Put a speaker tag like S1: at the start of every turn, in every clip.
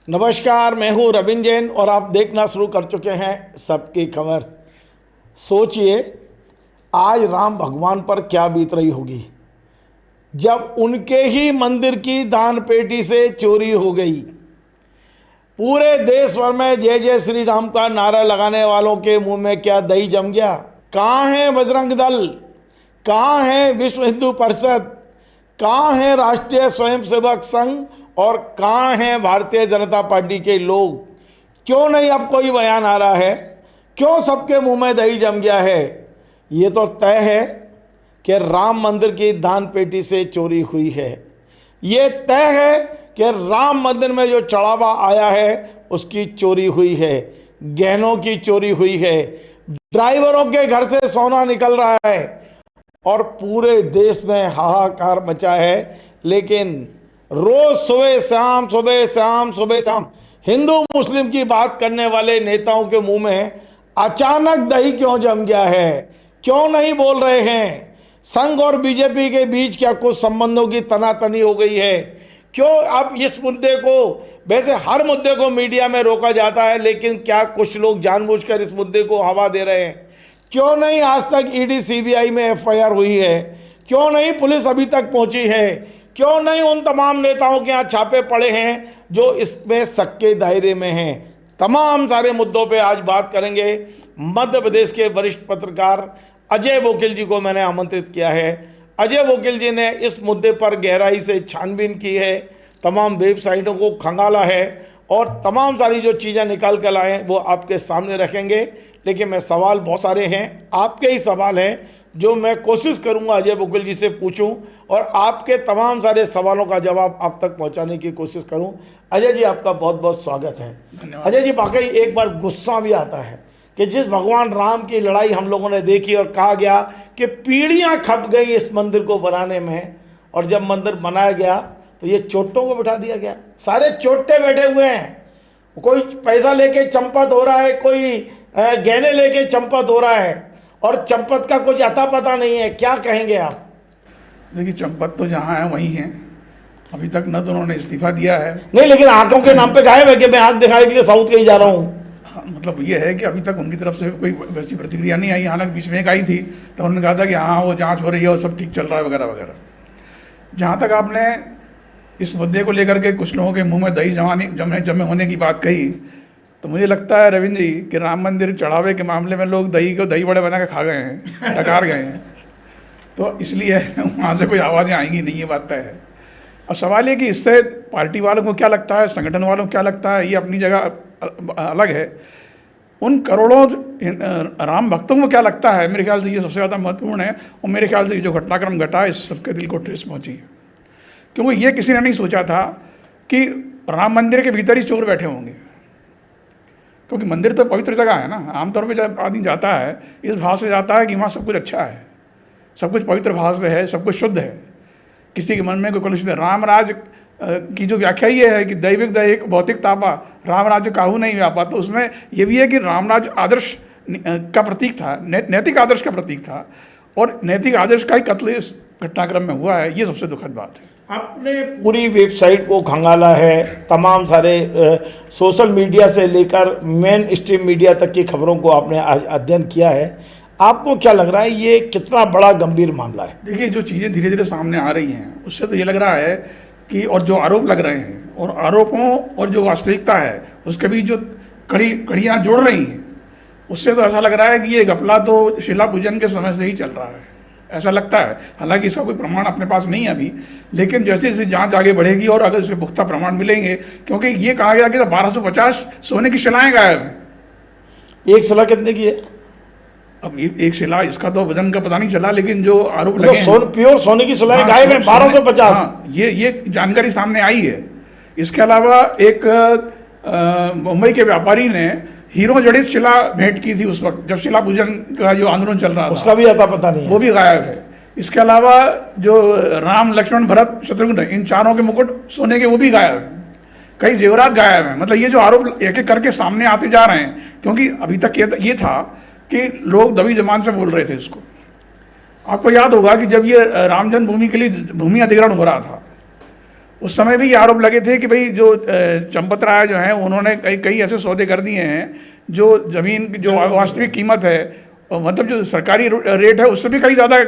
S1: नमस्कार, मैं हूं रविंद्र जैन और आप देखना शुरू कर चुके हैं सबकी खबर। सोचिए आज राम भगवान पर क्या बीत रही होगी जब उनके ही मंदिर की दान पेटी से चोरी हो गई। पूरे देश भर में जय जय श्री राम का नारा लगाने वालों के मुंह में क्या दही जम गया। कहाँ है बजरंग दल, कहाँ है विश्व हिंदू परिषद, कहाँ है राष्ट्रीय स्वयंसेवक संघ और कहाँ हैं भारतीय जनता पार्टी के लोग। क्यों नहीं अब कोई बयान आ रहा है, क्यों सबके मुंह में दही जम गया है। ये तो तय है कि राम मंदिर की दान पेटी से चोरी हुई है। ये तय है कि राम मंदिर में जो चढ़ावा आया है उसकी चोरी हुई है, गहनों की चोरी हुई है, ड्राइवरों के घर से सोना निकल रहा है और पूरे देश में हाहाकार मचा है। लेकिन रोज सुबह शाम सुबह शाम सुबह शाम हिंदू मुस्लिम की बात करने वाले नेताओं के मुंह में अचानक दही क्यों जम गया है, क्यों नहीं बोल रहे हैं। संघ और बीजेपी के बीच क्या कुछ संबंधों की तनातनी हो गई है। क्यों अब इस मुद्दे को, वैसे हर मुद्दे को मीडिया में रोका जाता है, लेकिन क्या कुछ लोग जानबूझकर इस मुद्दे को हवा दे रहे हैं। क्यों नहीं आज तक ईडी सीबीआई में एफआईआर हुई है, क्यों नहीं पुलिस अभी तक पहुंची है, क्यों नहीं उन तमाम नेताओं के यहाँ छापे पड़े हैं जो इसमें शक के दायरे में हैं। तमाम सारे मुद्दों पे आज बात करेंगे। मध्य प्रदेश के वरिष्ठ पत्रकार अजय वोकिल जी को मैंने आमंत्रित किया है। अजय वोकिल जी ने इस मुद्दे पर गहराई से छानबीन की है, तमाम वेबसाइटों को खंगाला है और तमाम सारी जो चीज़ें निकाल कर लाए वो आपके सामने रखेंगे। लेकिन मैं सवाल बहुत सारे हैं, आपके ही सवाल हैं जो मैं कोशिश करूंगा अजय वोकिल जी से पूछूं और आपके तमाम सारे सवालों का जवाब आप तक पहुंचाने की कोशिश करूं। अजय जी आपका बहुत बहुत स्वागत है। अजय जी, वाकई एक बार गुस्सा भी आता है कि जिस भगवान राम की लड़ाई हम लोगों ने देखी और कहा गया कि पीढ़ियां खप गई इस मंदिर को बनाने में, और जब मंदिर बनाया गया तो ये चोटों को बिठा दिया गया। सारे चोटे बैठे हुए हैं, कोई पैसा लेके चंपत हो रहा है, कोई गहने लेके चंपत हो रहा है और चंपत का कुछ अता पता नहीं है। क्या कहेंगे आप?
S2: देखिए, चंपत तो जहाँ है वहीं है। अभी तक न तो उन्होंने इस्तीफा दिया है,
S1: नहीं, लेकिन आंखों के नाम पे गायब है कि मैं आंख दिखाने के लिए साउथ कहीं जा रहा हूँ।
S2: हाँ, मतलब ये है कि अभी तक उनकी तरफ से कोई वैसी प्रतिक्रिया नहीं आई। हालांकि बीच में एक आई थी तो उन्होंने कहा था कि हाँ वो जांच हो रही है और सब ठीक चल रहा है वगैरह वगैरह। जहाँ तक आपने इस मुद्दे को लेकर के कुछ लोगों के मुँह में दही जमे होने की बात कही, तो मुझे लगता है रविंद्र जी कि राम मंदिर चढ़ावे के मामले में लोग दही बड़े बना के खा गए हैं, डकार गए हैं। तो इसलिए वहाँ से कोई आवाज़ें आएंगी नहीं, ये बात तय है। अब सवाल ये कि इससे पार्टी वालों को क्या लगता है, संगठन वालों को क्या लगता है, ये अपनी जगह अलग है। उन करोड़ों राम भक्तों को क्या लगता है, मेरे ख्याल से ये सबसे ज़्यादा महत्वपूर्ण है। और मेरे ख्याल से जो घटनाक्रम घटा है इस सबके दिल को ठेस पहुँची है, क्योंकि ये किसी ने नहीं सोचा था कि राम मंदिर के भीतर ही चोर बैठे होंगे। क्योंकि मंदिर तो पवित्र जगह है ना। आमतौर पे जब आदमी जाता है इस भाव से जाता है कि वहाँ सब कुछ अच्छा है, सब कुछ पवित्र भाव से है, सब कुछ शुद्ध है, किसी के मन में कोई कलुषित है। रामराज की जो व्याख्या ये है कि दैविक दैहिक भौतिक तापा रामराज काहू नहीं व्यापा, तो उसमें ये भी है कि रामराज आदर्श का प्रतीक था, नैतिक आदर्श का प्रतीक था, और नैतिक आदर्श का ही कत्ल इस घटनाक्रम में हुआ है। ये सबसे दुखद बात है।
S1: आपने पूरी वेबसाइट को खंगाला है, तमाम सारे सोशल मीडिया से लेकर मेन स्ट्रीम मीडिया तक की खबरों को आपने अध्ययन किया है। आपको क्या लग रहा है ये कितना बड़ा गंभीर मामला है?
S2: देखिए, जो चीज़ें धीरे धीरे सामने आ रही हैं उससे तो ये लग रहा है कि, और जो आरोप लग रहे हैं और आरोपों और जो वास्तविकता है उसके बीच जो कड़ियाँ जोड़ रही हैं, उससे तो ऐसा लग रहा है कि ये घपला तो शिला पूजन के समय से ही चल रहा है, ऐसा लगता है। हालांकि इसका कोई प्रमाण अपने पास नहीं है अभी, लेकिन जैसे जैसे जांच आगे बढ़ेगी और अगर इसके पुख्ता प्रमाण मिलेंगे, क्योंकि ये कहा गया कि 1250 सोने की शिलाएं गायब हैं।
S1: एक शिला कितने की है?
S2: अब एक शिला, इसका तो वजन का पता नहीं चला, लेकिन जो आरोप लगे हैं
S1: प्योर सोने की शिलाएं गायब है 1250।
S2: हाँ, ये जानकारी सामने आई है। इसके अलावा एक मुंबई के व्यापारी ने हीरो जड़ित शिला भेंट की थी उस वक्त जब शिला पूजन का जो आंदोलन चल रहा था,
S1: उसका भी अता पता नहीं है,
S2: वो भी गायब है। इसके अलावा जो राम लक्ष्मण भरत शत्रुघ्न इन चारों के मुकुट सोने के वो भी गायब है, कई जेवरात गायब हैं। मतलब ये जो आरोप एक एक करके सामने आते जा रहे हैं, क्योंकि अभी तक ये था कि लोग दबी जबान से बोल रहे थे इसको। आपको याद होगा कि जब ये राम जन्मभूमि के लिए भूमि अधिग्रहण हो रहा था, उस समय भी ये आरोप लगे थे कि भाई जो चंपत राय जो हैं उन्होंने कई ऐसे सौदे कर दिए हैं जो ज़मीन की जो वास्तविक कीमत है, मतलब जो सरकारी रेट है उससे भी कई ज़्यादा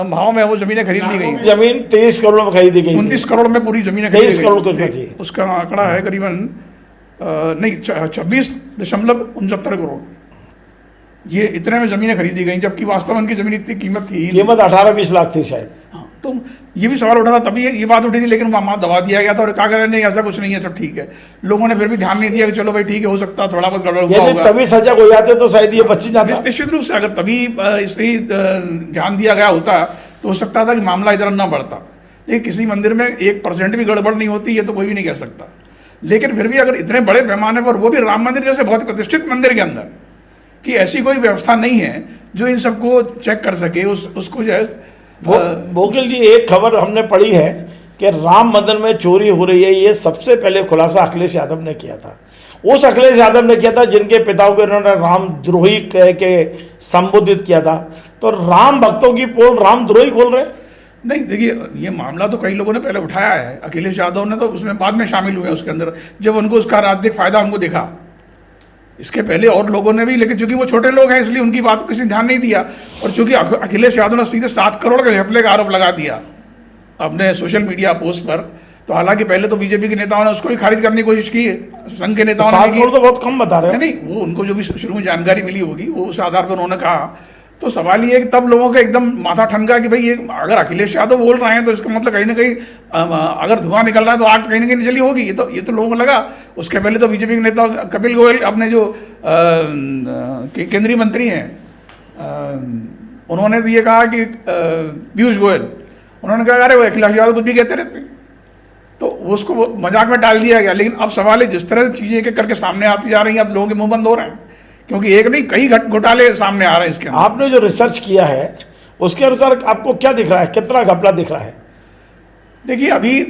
S2: भाव में वो ज़मीनें खरीद ली गई।
S1: जमीन 23 करोड़ में खरीदी गई,
S2: 29 करोड़ में पूरी ज़मीनें खरीदी
S1: 23 करोड़ कुछ में थी।
S2: उसका आंकड़ा है करीबन नहीं 26.69 करोड़, ये इतने में ज़मीनें खरीदी गई, जबकि वास्तव में उनकी ज़मीन इतनी कीमत थी,
S1: कीमत 18-20 लाख थी शायद।
S2: हाँ, तो ये भी सवाल उठा था, तभी ये बात उठी थी, लेकिन वहाँ दबा दिया गया था और कहा गया नहीं ऐसा कुछ नहीं है, सब ठीक है। लोगों ने फिर भी ध्यान नहीं दिया कि चलो भाई ठीक है, हो सकता है थोड़ा बहुत गड़बड़ हुआ होगा।
S1: तभी सजग हो जाते तो शायद ये बच जाता।
S2: निश्चित रूप से अगर तभी इस पर ध्यान दिया गया होता तो हो सकता था कि मामला इधर ना बढ़ता। लेकिन किसी मंदिर में 1% भी गड़बड़ नहीं होती, ये तो कोई भी नहीं कह सकता। लेकिन फिर भी अगर इतने बड़े पैमाने पर, वो भी राम मंदिर जैसे बहुत प्रतिष्ठित मंदिर के अंदर, कि ऐसी कोई व्यवस्था नहीं है जो इन सबको चेक कर सके, उसको जो है
S1: बोगिल जी, एक खबर हमने पढ़ी है कि राम मंदिर में चोरी हो रही है, ये सबसे पहले खुलासा अखिलेश यादव ने किया था। उस अखिलेश यादव ने किया था जिनके पिताओं को इन्होंने रामद्रोही कह के संबोधित किया था। तो राम भक्तों की पोल रामद्रोही खोल रहे?
S2: नहीं, देखिए ये मामला तो कई लोगों ने पहले उठाया है, अखिलेश यादव ने तो उसमें बाद में शामिल हुए उसके अंदर, जब उनको उसका राजनीतिक फायदा उनको दिखा। इसके पहले और लोगों ने भी, लेकिन चूंकि वो छोटे लोग हैं इसलिए उनकी बात को किसी ने ध्यान नहीं दिया। और चूंकि अखिलेश यादव ने सीधे 7 करोड़ के घपले का आरोप लगा दिया अपने सोशल मीडिया पोस्ट पर, तो हालांकि पहले तो बीजेपी के नेताओं ने उसको भी खारिज करने की कोशिश की, संघ के नेताओं ने।
S1: 7 करोड़ तो बहुत कम बता रहे हैं।
S2: नहीं, वो उनको जो भी शुरू में जानकारी मिली होगी वो उस आधार पर उन्होंने कहा। तो सवाल ये है कि तब लोगों का एकदम माथा ठनका कि भाई ये अगर अखिलेश यादव बोल रहे हैं तो इसका मतलब कहीं ना कहीं अगर धुआं निकल रहा है तो आग कहीं ना कहीं निकली होगी। ये तो लोगों को लगा। उसके पहले तो बीजेपी के नेता कपिल गोयल, अपने जो केंद्रीय मंत्री हैं, उन्होंने तो ये कहा कि पीयूष गोयल, उन्होंने कहा अरे वो अखिलेश यादव कुछ भी कहते रहते हैं, तो उसको मजाक में डाल दिया गया। लेकिन अब सवाल है, जिस तरह चीज़ें एक करके सामने आती जा रही हैं, अब लोगों के मुंह बंद हो रहे हैं, क्योंकि एक नहीं कई घोटाले सामने आ रहे हैं इसके अंदर।
S1: आपने जो रिसर्च किया है उसके अनुसार आपको क्या दिख रहा है, कितना घपला दिख रहा है?
S2: देखिए अभी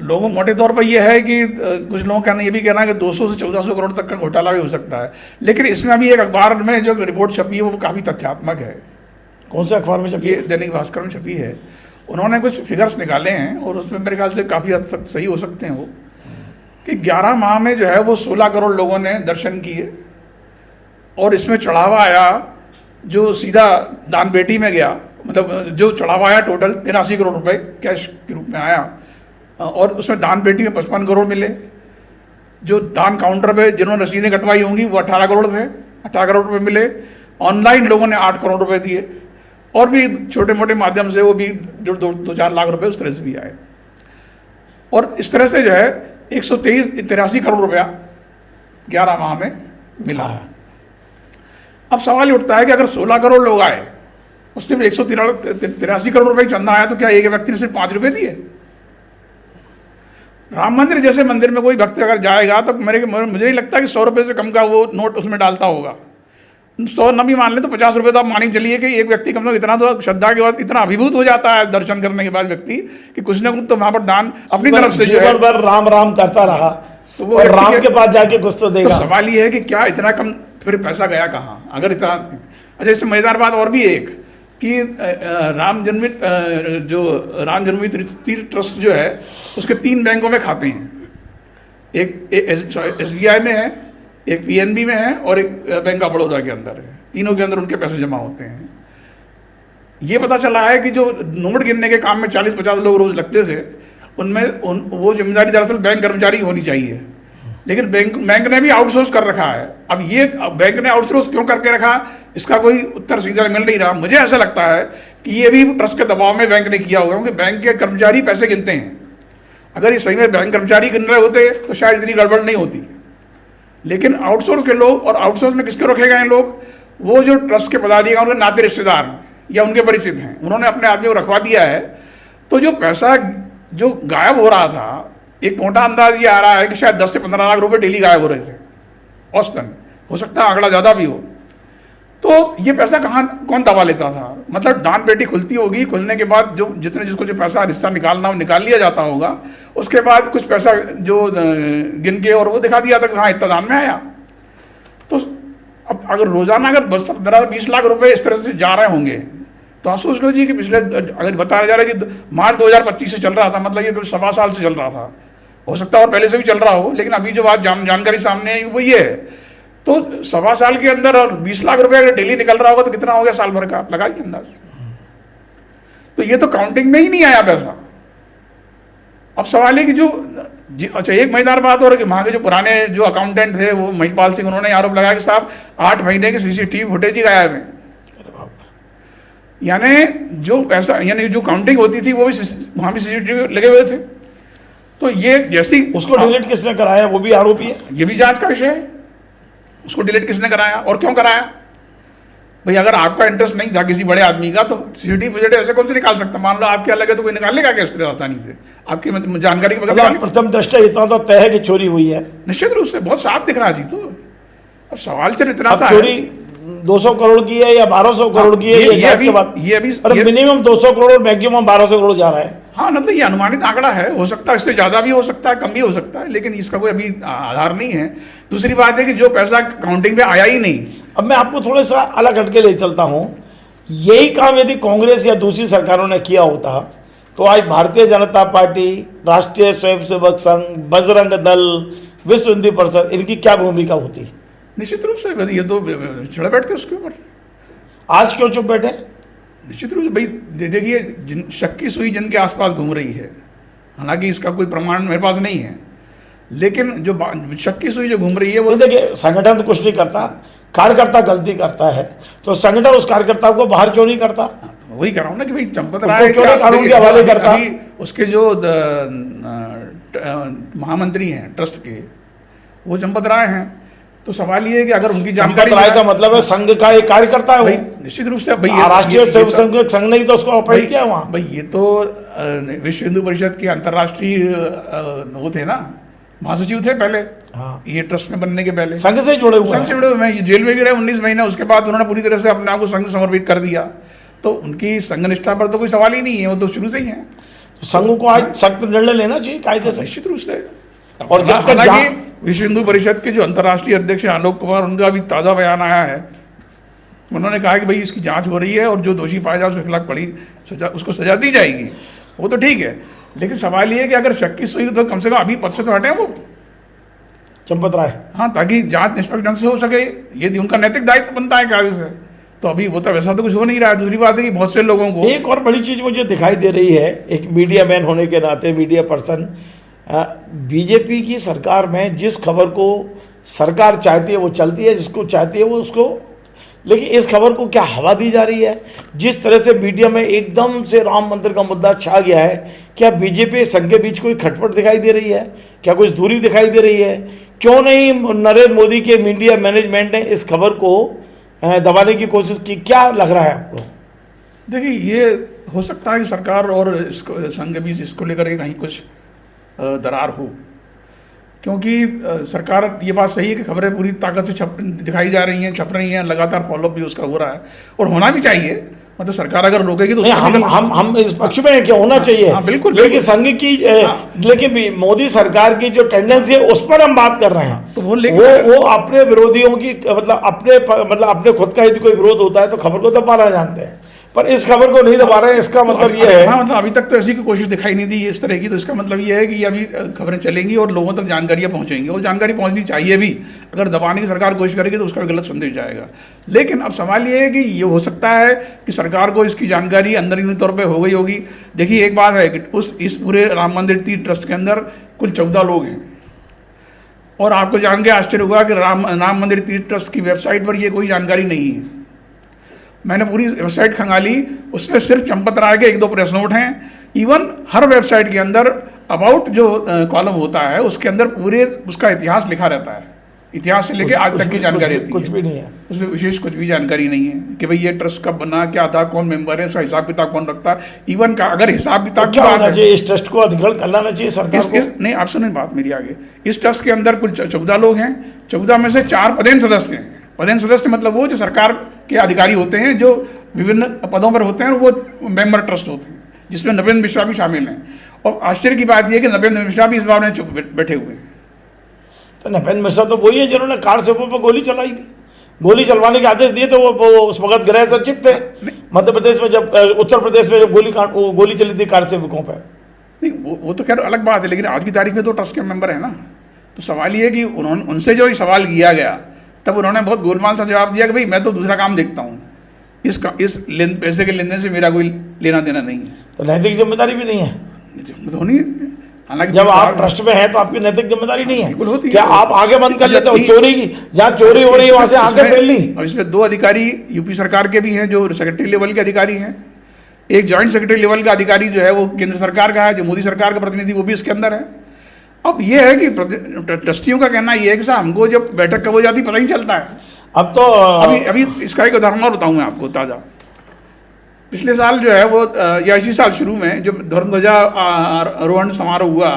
S2: लोगों मोटे तौर पर यह है कि कुछ लोगों का ये भी कहना है कि 200 से 1400 करोड़ तक का घोटाला भी हो सकता है। लेकिन इसमें अभी एक अखबार में जो रिपोर्ट छपी है वो काफ़ी तथ्यात्मक है।
S1: कौन से अखबार में छपी?
S2: ये दैनिक भास्कर में छपी है। उन्होंने कुछ फिगर्स निकाले हैं और उसमें मेरे ख्याल से काफ़ी हद तक सही हो सकते हैं वो, कि 11 माह में जो है वो 16 करोड़ लोगों ने दर्शन किए, और इसमें चढ़ावा आया जो सीधा दान पेटी में गया, मतलब जो चढ़ावा आया टोटल 83 करोड़ रुपए कैश के रूप में आया, और उसमें दान पेटी में 55 करोड़ मिले। जो दान काउंटर पे जिन्होंने रसीदें कटवाई होंगी वो 18 करोड़ थे, 18 करोड़ रुपए मिले। ऑनलाइन लोगों ने 8 करोड़ रुपए दिए, और भी छोटे मोटे माध्यम से वो भी जो 2-4 लाख रुपए उस तरह से भी आए। और इस तरह से जो है 183 करोड़ रुपया 11 माह में मिला। अब सवाल ये उठता है कि अगर 16 करोड़ लोग आए, उससे 183 करोड़ रुपए चंदा आया, तो क्या एक व्यक्ति ने सिर्फ 5 रुपए दिए? राम मंदिर जैसे मंदिर में कोई भक्त अगर जाएगा तो मुझे नहीं लगता कि 100 रुपये से कम का वो नोट उसमें डालता होगा। 100 न भी मान ले तो 50 रुपये तो आप मान ही चलिए कि एक व्यक्ति कम से कम इतना तो श्रद्धा के बाद इतना अभिभूत हो जाता है दर्शन करने के बाद व्यक्ति, कि कुछ ना कुछ तो वहाँ पर दान अपनी तरफ से जो है
S1: जीवन भर राम राम करता रहा, तो वो राम के पास जाके कुछ तो देगा।
S2: तो सवाल ये है कि क्या इतना कम फिर पैसा गया कहाँ अगर इतना। अच्छा, इससे मजेदार बात और भी एक कि राम जन्मभूमि तीर्थ ट्रस्ट जो है उसके 3 बैंकों में खाते हैं, एक SBI में है, एक PNB में है, और एक बैंक ऑफ बड़ौदा के अंदर है। तीनों के अंदर उनके पैसे जमा होते हैं। ये पता चला है कि जो नोट गिनने के काम में 40-50 लोग रोज लगते थे, उनमें वो जिम्मेदारी दरअसल बैंक कर्मचारी होनी चाहिए, लेकिन बैंक ने भी आउटसोर्स कर रखा है। अब ये बैंक ने आउटसोर्स क्यों करके रखा, इसका कोई उत्तर सीधा मिल नहीं रहा। मुझे ऐसा लगता है कि ये भी ट्रस्ट के दबाव में बैंक ने किया होगा, क्योंकि बैंक के कर्मचारी पैसे गिनते हैं। अगर ये सही में बैंक कर्मचारी गिन रहे होते तो शायद इतनी गड़बड़ नहीं होती। लेकिन आउटसोर्स के लोग, और आउटसोर्स में किसके रखे गए लोग, वो जो ट्रस्ट के पदाधिकारी उनके नाते रिश्तेदार या उनके परिचित हैं, उन्होंने अपने आदमी को रखवा दिया है। तो जो पैसा जो गायब हो रहा था, एक मोटा अंदाज ये आ रहा है कि शायद 10 से 15 लाख रुपए डेली गायब हो रहे थे औसतन, हो सकता है आंकड़ा ज़्यादा भी हो। तो ये पैसा कौन दबा लेता था? मतलब दान पेटी खुलती होगी, खुलने के बाद जो जिसको जो पैसा रिश्ता निकालना हो निकाल लिया जाता होगा, उसके बाद कुछ पैसा जो गिन के और वो दिखा दिया था कि हाँ इतना दान में आया। तो अब अगर रोजाना अगर 10-15-20 लाख रुपए इस तरह से जा रहे होंगे, तो आप सोच लो जी कि पिछले, अगर बताया जा रहा है कि मार्च 2025 से चल रहा था, मतलब ये कुछ 1.25 साल से चल रहा था, हो सकता है और पहले से भी चल रहा हो, लेकिन अभी जो बात जानकारी सामने आई वो ये है। तो 1.25 साल के अंदर और 20 लाख रुपए अगर डेली निकल रहा होगा तो कितना हो गया साल भर का, आप लगाइए अंदाज। तो ये तो काउंटिंग में ही नहीं आया पैसा। अब सवाल है कि अच्छा एक मजेदार बात और कि वहाँ के जो पुराने जो अकाउंटेंट थे वो महिपाल सिंह, उन्होंने आरोप लगाया कि साहब 8 महीने के CCTV फुटेज ही गायब है। यानी जो पैसा, यानी जो काउंटिंग होती थी वो भी वहाँ भी CCTV लगे हुए थे। तो ये जैसी
S1: उसको डिलीट किसने कराया, वो भी आरोपी है,
S2: ये भी जांच का विषय है। उसको डिलीट किसने कराया और क्यों कराया? भाई अगर आपका इंटरेस्ट नहीं था किसी बड़े आदमी का तो CCTV फुटेज ऐसे कौन से निकाल सकता? मान लो आपके अलग है तो कोई निकाल लेगा क्या इस तरह आसानी से? आपकी जानकारी के बगैर
S1: प्रथम दृष्टया इतना तो तय है कि चोरी हुई है,
S2: निश्चित रूप से बहुत साफ दिख रहा जी। तो अब सवाल सिर्फ इतना सा
S1: चोरी 200 करोड़ की है या 1200 करोड़ की है,
S2: ये अभी
S1: मिनिमम 200 करोड़ और मैक्सिमम 1200 करोड़ जा रहा है।
S2: हाँ, मतलब ये अनुमानित आंकड़ा है, हो सकता है इससे ज़्यादा भी हो सकता है, कम भी हो सकता है, लेकिन इसका कोई अभी आधार नहीं है। दूसरी बात है कि जो पैसा काउंटिंग में आया ही नहीं।
S1: अब मैं आपको थोड़ा सा अलग हटके ले चलता हूँ। यही काम यदि कांग्रेस या दूसरी सरकारों ने किया होता तो आज भारतीय जनता पार्टी, राष्ट्रीय स्वयंसेवक संघ, बजरंग दल, विश्व हिंदू परिषद, इनकी क्या भूमिका होती?
S2: निश्चित रूप से ये तो चढ़े बैठते उसके ऊपर।
S1: आज क्यों चुप बैठे?
S2: निश्चित रूप से भाई देखिए, शक की सुई जिनके आसपास घूम रही है, हालांकि इसका कोई प्रमाण मेरे पास नहीं है, लेकिन जो शक की सुई जो घूम रही है वो
S1: देखिए, संगठन तो कुछ नहीं करता, कार्यकर्ता गलती करता है तो संगठन उस कार्यकर्ता को बाहर क्यों नहीं करता?
S2: वही कह रहा हूँ ना कि भाई चंपत राय
S1: कानून के हवाले करता।
S2: उसके जो महामंत्री हैं ट्रस्ट के, वो चंपत राय हैं। तो सवाल ये है कि अगर उनकी जानकारी,
S1: राय का मतलब है संघ का एक कार्यकर्ता है,
S2: भाई निश्चित रूप से भाई
S1: राष्ट्रीय स्वयंसेवक संघ ने तो उसको अपॉइंट किया वहाँ।
S2: भाई ये तो विश्व हिंदू परिषद के अंतर्राष्ट्रीय वो थे ना, महासचिव थे पहले।
S1: हाँ,
S2: ये ट्रस्ट में बनने के पहले
S1: संघ से जुड़े हुए,
S2: संघ से जुड़े हुए हैं। ये जेल में भी रहे 19 महीने, उसके बाद उन्होंने पूरी तरह से अपने आप को संघ समर्पित कर दिया। तो उनकी संघ निष्ठा पर तो कोई सवाल ही नहीं है, वो तो शुरू से ही है।
S1: तो संघ को आज सख्त निर्णय लेना चाहिए कायदे से,
S2: निश्चित रूप से।
S1: और जब तक
S2: विश्व हिंदू परिषद के जो अंतर्राष्ट्रीय अध्यक्ष हैं आलोक कुमार, उनका अभी ताज़ा बयान आया है। उन्होंने कहा कि भाई इसकी जांच हो रही है और जो दोषी पाया जाए उसके खिलाफ बड़ी सजा, उसको सजा दी जाएगी। वो तो ठीक है, लेकिन सवाल ये है कि अगर शक की सुई तो कम से कम अभी पद से तो हटे वो
S1: चंपत राय।
S2: हाँ, ताकि जांच निष्पक्ष ढंग से हो सके, ये उनका नैतिक दायित्व बनता है कायदे से। तो अभी वो तो वैसा तो कुछ हो नहीं रहा है। दूसरी बात है कि बहुत से लोगों को
S1: एक और बड़ी चीज़ मुझे दिखाई दे रही है, एक मीडिया मैन होने के नाते, मीडिया पर्सन, बीजेपी की सरकार में जिस खबर को सरकार चाहती है वो चलती है, जिसको चाहती है वो उसको, लेकिन इस खबर को क्या हवा दी जा रही है? जिस तरह से मीडिया में एकदम से राम मंदिर का मुद्दा छा गया है, क्या बीजेपी संघ के बीच कोई खटपट दिखाई दे रही है? क्या कुछ दूरी दिखाई दे रही है? क्यों नहीं नरेंद्र मोदी के मीडिया मैनेजमेंट ने इस खबर को दबाने की कोशिश की? क्या लग रहा है आपको?
S2: देखिए, ये हो सकता है कि सरकार और इसको संघ के बीच इसको लेकर के कहीं कुछ दरार हो, क्योंकि सरकार, ये बात सही है कि खबरें पूरी ताकत से दिखाई जा रही हैं, छप रही हैं, लगातार फॉलोअप भी उसका हो रहा है और होना भी चाहिए। मतलब सरकार अगर रोकेगी तो
S1: हम इस पक्ष में क्या होना चाहिए?
S2: हाँ, बिल्कुल।
S1: लेकिन संघ की लेकिन मोदी सरकार की जो टेंडेंसी है उस पर हम बात कर रहे हैं।
S2: तो
S1: वो अपने विरोधियों की मतलब अपने खुद का यदि कोई विरोध होता है तो खबर को दबाना जानते हैं, पर इस खबर को नहीं दबा रहे हैं। इसका मतलब ये है,
S2: हाँ, मतलब अभी तक तो ऐसी कोई कोशिश दिखाई नहीं दी इस तरह की। तो इसका मतलब ये है कि अभी खबरें चलेंगी और लोगों तक जानकारियाँ पहुँचेंगी, और जानकारी पहुँचनी चाहिए भी। अगर दबाने की सरकार कोशिश करेगी तो उसका गलत संदेश जाएगा। लेकिन अब सवाल ये है कि ये हो सकता है कि सरकार को इसकी जानकारी अंदरूनी तौर पर हो गई होगी। देखिए, एक बात है कि इस पूरे राम मंदिर तीर्थ ट्रस्ट के अंदर कुल 14 लोग हैं, और आपको जान के आश्चर्य होगा कि राम मंदिर तीर्थ ट्रस्ट की वेबसाइट पर ये कोई जानकारी नहीं है। मैंने पूरी वेबसाइट खंगाली, उसमें सिर्फ चंपत राय के 1-2 प्रेस नोट हैं। इवन हर वेबसाइट के अंदर अबाउट जो कॉलम होता है उसके अंदर पूरे उसका इतिहास लिखा रहता है, इतिहास से लेके आज तक की जानकारी
S1: कुछ भी नहीं है
S2: उसमें, विशेष कुछ भी जानकारी नहीं है कि भाई ये ट्रस्ट कब बना, क्या था, कौन मेंबर है, उसका हिसाब किताब कौन रखता है। इवन का अगर हिसाब किताब
S1: क्या होना चाहिए, इस ट्रस्ट को अधिग्रहण कर लेना चाहिए सरकार को।
S2: नहीं, आप सुनिए बात मेरी आगे। इस ट्रस्ट के अंदर कुल 14 लोग हैं। 14 में से 4 पदेन सदस्य हैं। पदेन सदस्य मतलब वो जो सरकार के अधिकारी होते हैं, जो विभिन्न पदों पर होते हैं, वो मेंबर ट्रस्ट होते हैं, जिसमें नरेंद्र मिश्रा भी शामिल हैं। और आश्चर्य की बात यह है कि नरेंद्र मिश्रा भी इस बार में चुप बैठे हुए हैं।
S1: तो नरेंद्र मिश्रा तो वही है जिन्होंने कार सेवकों पर गोली चलाई थी, गोली चलवाने के आदेश दिए तो वो उस वक्त गृह सचिव थे मध्य प्रदेश में, जब उत्तर प्रदेश में जब गोली चली थी कार सेवकों पर।
S2: नहीं वो तो खैर अलग बात है, लेकिन आज की तारीख में तो ट्रस्ट के मेंबर है ना। तो सवाल ये है कि उन्होंने उनसे जो सवाल किया गया तब उन्होंने बहुत गोलमाल सा जवाब दिया कि भाई मैं तो दूसरा काम देखता हूँ, पैसे के लेन देन से मेरा कोई लेना देना नहीं है।
S1: तो नैतिक जिम्मेदारी भी नहीं है?
S2: तो नहीं, हालांकि
S1: जब आप ट्रस्ट में हैं तो आपकी नैतिक जिम्मेदारी नहीं है?
S2: बिल्कुल होती है।
S1: क्या आप आगे बंद कर लेते हो? चोरी की जहाँ चोरी हो रही है वहां से आगे फैल ली।
S2: और इसमें 2 अधिकारी यूपी सरकार के भी हैं जो सेक्रेटरी लेवल के अधिकारी हैं, एक जॉइंट सेक्रेटरी लेवल का अधिकारी जो है वो केंद्र सरकार का है, जो मोदी सरकार का प्रतिनिधि वो भी इसके अंदर है। अब ये है कि ट्रस्टियों का कहना ये है कि साहब हमको जब बैठक कब हो जाती पता ही चलता है।
S1: अब तो
S2: अभी इसका एक उदाहरण और बताऊँ मैं आपको ताज़ा। पिछले साल जो है वो या इसी साल शुरू में जब धर्मध्वजा आरोहण समारोह हुआ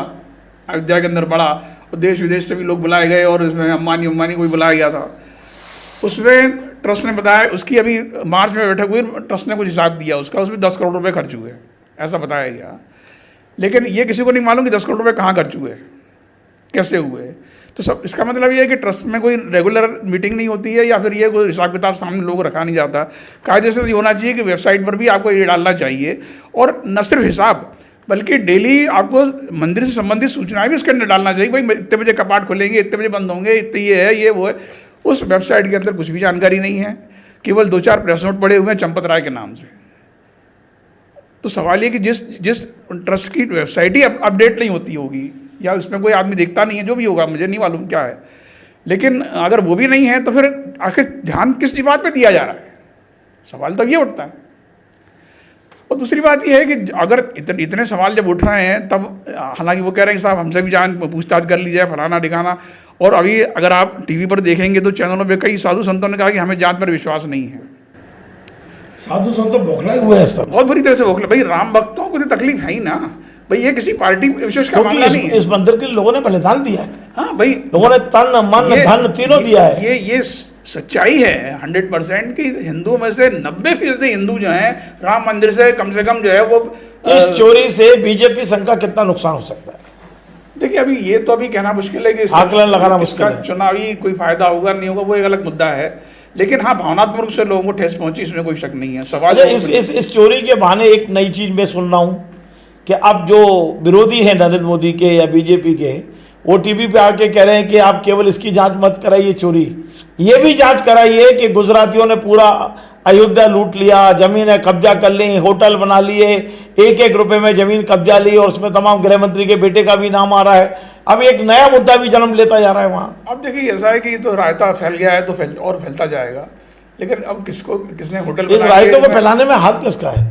S2: अयोध्या के अंदर बड़ा, देश विदेश से भी लोग बुलाए गए और इसमें अंबानी को भी बुलाया गया था। उसमें ट्रस्ट ने बताया, उसकी अभी मार्च में बैठक हुई, ट्रस्ट ने कुछ हिसाब दिया उसका, उसमें 10 करोड़ रुपए खर्च हुए ऐसा बताया गया। लेकिन ये किसी को नहीं मालूम कि 10 करोड़ रुपए कहाँ खर्च हुए, कैसे हुए। तो सब इसका मतलब ये है कि ट्रस्ट में कोई रेगुलर मीटिंग नहीं होती है, या फिर ये कोई हिसाब किताब सामने लोग रखा नहीं जाता। कायदे से ये होना चाहिए कि वेबसाइट पर भी आपको ये डालना चाहिए, और न सिर्फ हिसाब बल्कि डेली आपको मंदिर से संबंधित सूचनाएं भी उसके अंदर डालना चाहिए। भाई इतने बजे कपाट खुलेंगे, इतने बजे बंद होंगे, इतने ये है, ये वो है। उस वेबसाइट के अंदर कुछ भी जानकारी नहीं है, केवल 2-4 प्रेस नोट पड़े हुए हैं चंपत राय के नाम से। तो सवाल ये कि जिस ट्रस्ट की वेबसाइट ही अपडेट नहीं होती होगी, या उसमें कोई आदमी देखता नहीं है, जो भी होगा मुझे नहीं मालूम क्या है, लेकिन अगर वो भी नहीं है तो फिर आखिर ध्यान किस बात पे दिया जा रहा है, सवाल तब ये उठता है। और दूसरी बात ये है कि अगर इतने सवाल जब उठ रहे हैं तब, हालांकि वो कह रहे हैं कि साहब हमसे भी जान पूछताछ कर ली जाए, फलाना ठिकाना। और अभी अगर आप टीवी पर देखेंगे तो चैनलों पे कई साधु संतों ने कहा कि हमें जांच पर विश्वास नहीं है।
S1: साधु संत तो बौखलाए हुए हैं सब,
S2: बहुत बुरी तरह से बौखला। भाई राम भक्तों को तो तकलीफ है ही ना भाई, ये किसी पार्टी विशेष का मामला नहीं है।
S1: इस मंदिर के लोगों ने बलिदान दिया है।
S2: हाँ भाई,
S1: लोगों ने तन मन धन तीनों दिया है।
S2: ये सच्चाई है 100% कि हिंदुओं में से 90% हिंदू जो हैं राम मंदिर से कम जो है वो
S1: इस चोरी से बीजेपी संघ का कितना नुकसान हो सकता है?
S2: देखिए अभी ये तो अभी कहना मुश्किल है कि
S1: आकलन लगाना मुश्किल है।
S2: चुनावी कोई फायदा होगा नहीं होगा वो एक अलग मुद्दा है, लेकिन हाँ भावनात्मक रूप से लोगों को ठेस पहुंची इसमें कोई शक नहीं है। सवाल
S1: इस चोरी के बहाने एक नई चीज मैं सुन रहा हूँ कि अब जो विरोधी हैं नरेंद्र मोदी के या बीजेपी के, वो टीवी पे आके कह रहे हैं कि आप केवल इसकी जांच मत कराइए, चोरी ये भी जांच कराइए कि गुजरातियों ने पूरा अयोध्या लूट लिया, जमीनें कब्जा कर ली, होटल बना लिए, 1-1 रुपए में जमीन कब्जा ली, और उसमें तमाम गृह मंत्री के बेटे का भी नाम आ रहा है। अब एक नया मुद्दा भी जन्म लेता जा रहा है वहाँ।
S2: अब देखिए ऐसा है कि तो रायता फैल गया है तो फैलता जाएगा, लेकिन अब किसने होटल
S1: इस रायते को फैलाने में हाथ किसका है?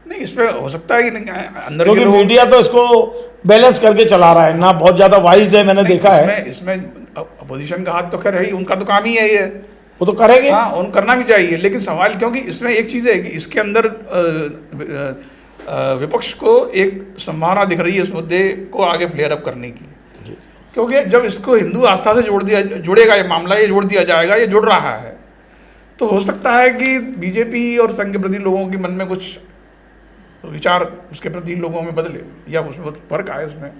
S2: नहीं, इसमें हो सकता है कि अंदर
S1: क्योंकि मीडिया तो इसको बैलेंस करके चला रहा है ना, बहुत ज्यादा वाइज है, मैंने देखा है।
S2: इसमें अपोजिशन का हाथ तो खैर है ही, उनका तो काम ही है ये,
S1: वो तो करेंगे।
S2: हाँ, उन करना भी चाहिए, लेकिन सवाल क्योंकि इसमें एक चीज़ है कि इसके अंदर विपक्ष को एक संभावना दिख रही है इस मुद्दे को आगे फ्लेयर अप करने की, क्योंकि जब इसको हिंदू आस्था से जुड़ेगा ये मामला, ये जोड़ दिया जाएगा, ये जुड़ रहा है, तो हो सकता है कि बीजेपी और संघ के प्रति लोगों के मन में कुछ विचार उसके प्रति लोगों में बदले, या उसमें फर्क आए उसमें।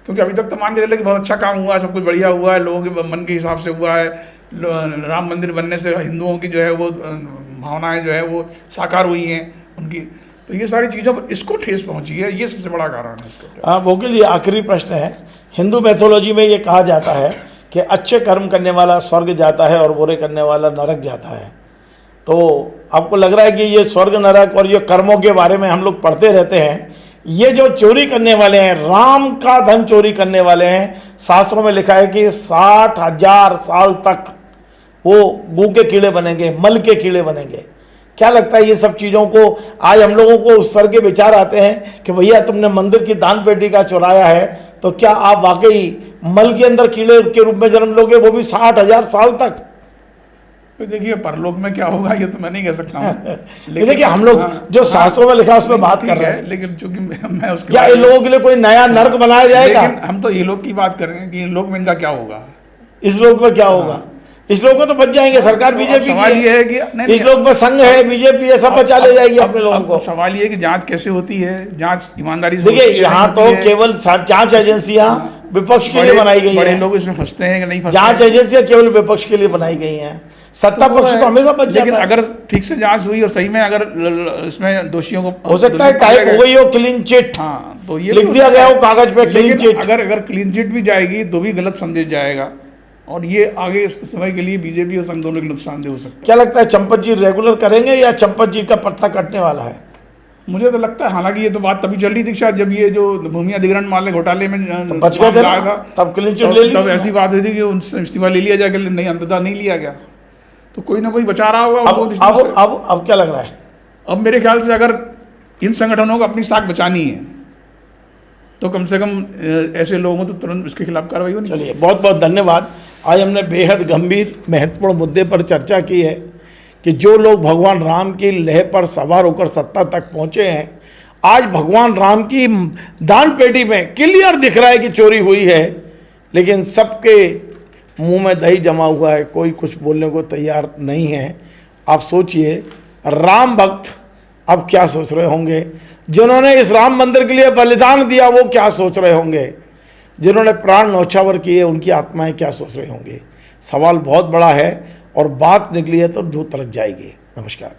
S2: क्योंकि अभी तक तो मान के चले कि बहुत अच्छा काम हुआ है, सब कुछ बढ़िया हुआ है, लोगों के मन के हिसाब से हुआ है, राम मंदिर बनने से हिंदुओं की जो है वो भावनाएं जो है वो साकार हुई हैं उनकी, तो ये सारी चीज़ों पर इसको ठेस पहुंची है, ये सबसे बड़ा कारण है इसका।
S1: हाँ, वो के लिए आखिरी प्रश्न है। हिंदू मैथोलॉजी में ये कहा जाता है कि अच्छे कर्म करने वाला स्वर्ग जाता है और बुरे करने वाला नरक जाता है। तो आपको लग रहा है कि ये स्वर्ग नरक और ये कर्मों के बारे में हम लोग पढ़ते रहते हैं, ये जो चोरी करने वाले हैं, राम का धन चोरी करने वाले हैं, शास्त्रों में लिखा है कि 60,000 साल तक वो गू के कीड़े बनेंगे, मल के कीड़े बनेंगे। क्या लगता है ये सब चीज़ों को आज हम लोगों को उस स्तर के विचार आते हैं कि भैया तुमने मंदिर की दान पेटी का चुराया है, तो क्या आप वाकई मल के अंदर कीड़े के रूप में जन्म लोगे, वो भी 60,000 साल तक?
S2: तो देखिए परलोक में क्या होगा ये तो मैं नहीं कह सकता हूँ,
S1: लेकिन देखिए हम लोग जो शास्त्रों में लिखा उस पर बात कर रहे हैं,
S2: लेकिन चूंकि मैं उसके
S1: क्या इन लोगों के लिए कोई नया नर्क बनाया जाएगा?
S2: लेकिन हम तो ये लोग की बात कर रहे हैं कि इन लोग में इनका क्या होगा,
S1: इस लोग में क्या होगा? इस लोग में तो बच जाएंगे, सरकार बीजेपी
S2: सवाल ये है कि
S1: इस लोग में संघ है, बीजेपी है, सब बचा ले जाएगी अपने लोगों को।
S2: सवाल ये है कि जांच कैसे होती है, जांच ईमानदारी से
S1: देखिए यहाँ तो केवल जांच एजेंसियां विपक्ष के लिए बनाई गई
S2: बड़े
S1: हैं,
S2: लोग इसमें फंसते हैं कि नहीं फंसते,
S1: जांच एजेंसियां केवल विपक्ष के लिए बनाई गई हैं। सत्ता पक्ष तो हमेशा बच
S2: लेकिन
S1: जाता है।
S2: अगर ठीक से जांच हुई और सही में अगर इसमें दोषियों को
S1: हो सकता है टाइप हो गई हो क्लीन चिट,
S2: हाँ, तो ये
S1: लिख दिया गया हो कागज पे क्लीन
S2: लेकिन
S1: चिट।
S2: अगर क्लीन चिट भी जाएगी तो भी गलत संदेश जाएगा, और ये आगे समय के लिए बीजेपी और संघ दोनों के नुकसानदेह हो सकता
S1: क्या लगता है चंपत जी रेगुलर करेंगे या चंपत जी का पत्ता कटने वाला है?
S2: है। मुझे तो लगता है, हालांकि ये तो बात तभी चल रही थी शायद जब ये जो भूमि अधिग्रहण मामले घोटाले में
S1: तो बच गए थे ना,
S2: मामला आया था,
S1: तब क्लीन चिट ले ली
S2: तब ऐसी बात हुई थी कि उनसे इस्तीफा ले लिया जाएगा, नहीं अंततः नहीं लिया गया। तो कोई ना कोई बचा रहा होगा उनको इस चीज़ से।
S1: अब क्या लग रहा है?
S2: अब मेरे ख्याल से अगर इन संगठनों को अपनी साख बचानी है तो कम से कम ऐसे लोगों को तो तुरंत इसके खिलाफ कार्रवाई होनी चाहिए।
S1: चलिए, बहुत बहुत धन्यवाद। आज हमने बेहद गंभीर महत्वपूर्ण मुद्दे पर चर्चा की है कि जो लोग भगवान राम की लय पर सवार होकर सत्ता तक पहुंचे हैं, आज भगवान राम की दान पेटी में क्लियर दिख रहा है कि चोरी हुई है, लेकिन सबके मुंह में दही जमा हुआ है, कोई कुछ बोलने को तैयार नहीं है। आप सोचिए राम भक्त अब क्या सोच रहे होंगे, जिन्होंने इस राम मंदिर के लिए बलिदान दिया वो क्या सोच रहे होंगे, जिन्होंने प्राण न्यौछावर किए उनकी आत्माएं क्या सोच रही होंगी। सवाल बहुत बड़ा है और बात निकली है तो धूत तरक जाएगी। नमस्कार।